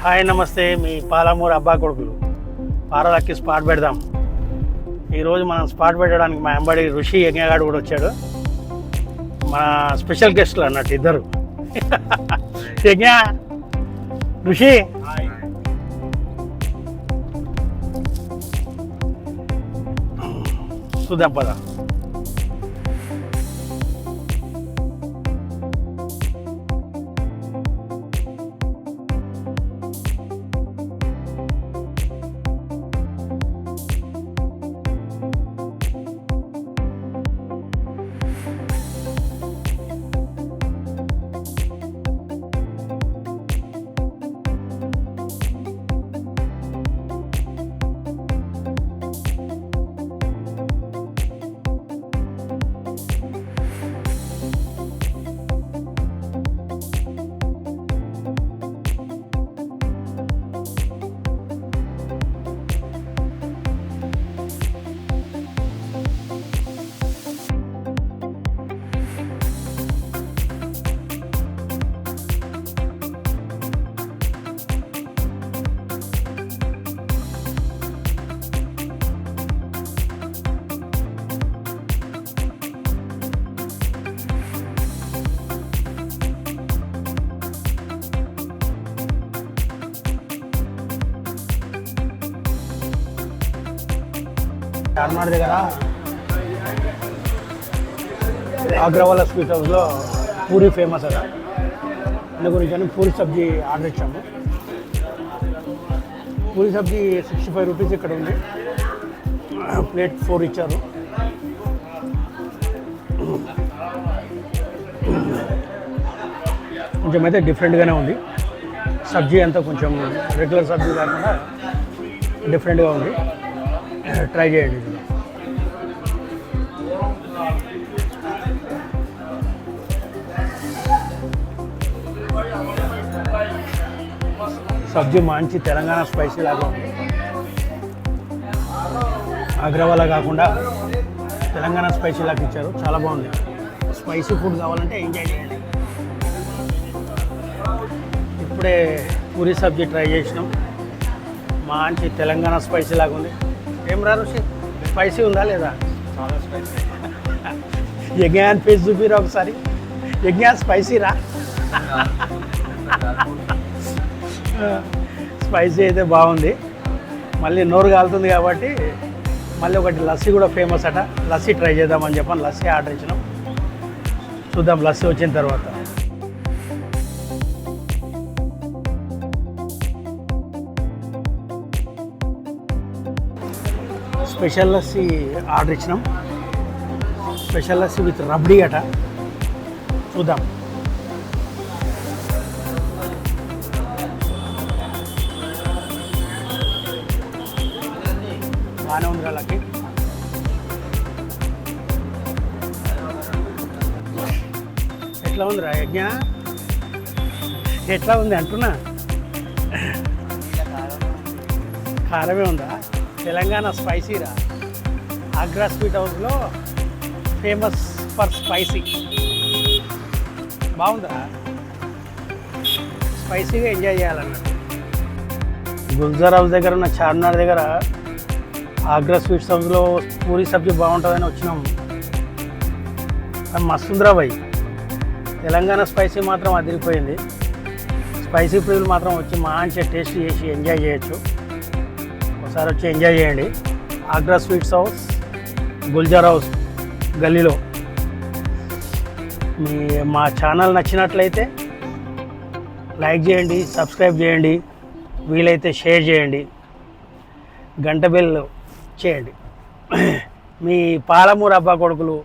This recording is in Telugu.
హాయ్ నమస్తే, మీ పాలమూరు అబ్బా కొడుకులు. పారలకి స్పాట్ పెడదాం. ఈరోజు మనం స్పాట్ పెట్టడానికి మా ఎంబడి ఋషి యజ్ఞగాడు కూడా వచ్చాడు. మన స్పెషల్ గెస్ట్లు అన్నట్టు ఇద్దరు. యజ్ఞ, ఋషి. చూద్దాం పద. చార్మినార్ దగ్గర అగ్రవాల స్వీట్ హౌస్లో పూరి ఫేమస్ అట. అందు గురించి పూరి సబ్జీ ఆర్డర్ ఇచ్చాము. పూరి సబ్జీ 65 రూపీస్ ఇక్కడ ఉంది. ప్లేట్ 4 ఇచ్చారు. కొంచెం అయితే డిఫరెంట్గానే ఉంది. సబ్జీ అంతా కొంచెం రెగ్యులర్ సబ్జీ కాకుండా డిఫరెంట్గా ఉంది. ట్రై చేయండి. సబ్జీ మంచి తెలంగాణ స్పైసీ లాగా ఉంది. అగ్రవాలా కాకుండా తెలంగాణ స్పైసీ లాగా ఇచ్చారు. చాలా బాగుంది. స్పైసీ ఫుడ్ కావాలంటే ఎంజాయ్ చేయండి. ఇప్పుడే పూరి సబ్జీ ట్రై చేసినాం. మంచి తెలంగాణ స్పైసీ లాగా ఉంది. ఏం రా ఋషి, స్పైసీ ఉందా లేదా? చాలా స్పైసీ. యజ్ఞాన్ ఫేస్ చూపిరా ఒకసారి. యజ్ఞాన్ స్పైసీ రా. స్పైసీ అయితే బాగుంది. మళ్ళీ నోరు కాలుతుంది కాబట్టి మళ్ళీ ఒకటి లస్సీ కూడా ఫేమస్ అట. లస్సీ ట్రై చేద్దామని చెప్పని లస్సీ ఆర్డర్ ఇచ్చినాం. చూద్దాం లస్సీ వచ్చిన తర్వాత. స్పెషల్ లస్సీ ఆర్డర్ ఇచ్చినాం. స్పెషల్ లస్సీ విత్ రబ్డీ అట. చూద్దాం. బాగానే ఉంది వాళ్ళకి. ఎట్లా ఉందిరా యజ్ఞ? ఎట్లా ఉంది అంటున్నా? కారమే ఉందా? తెలంగాణ స్పైసీరా. ఆగ్రా స్వీట్ హౌస్లో ఫేమస్ ఫర్ స్పైసీ. బాగుందా? స్పైసీగా ఎంజాయ్ చేయాలన్నట్టు. గుల్జార్ హౌస్ దగ్గర ఉన్న చార్మినార్ దగ్గర ఆగ్రా స్వీట్స్ హౌస్లో పూరి సబ్జీ బాగుంటుందని వచ్చినాము. మస్తుందిరా భయ్. తెలంగాణ స్పైసీ మాత్రం అదిరిపోయింది. స్పైసీ ప్రియులు మాత్రం వచ్చి మంచిగా టేస్ట్ చేసి ఎంజాయ్ చేయొచ్చు. ఒకసారి వచ్చి ఎంజాయ్ చేయండి. Agra sweets house, Gulzar house గల్లీలో. మా ఛానల్ నచ్చినట్లయితే లైక్ చేయండి, సబ్స్క్రైబ్ చేయండి, వీలైతే షేర్ చేయండి, గంట బెల్ చేయండి. మీ పాలమూరు అబ్బా కొడుకులు.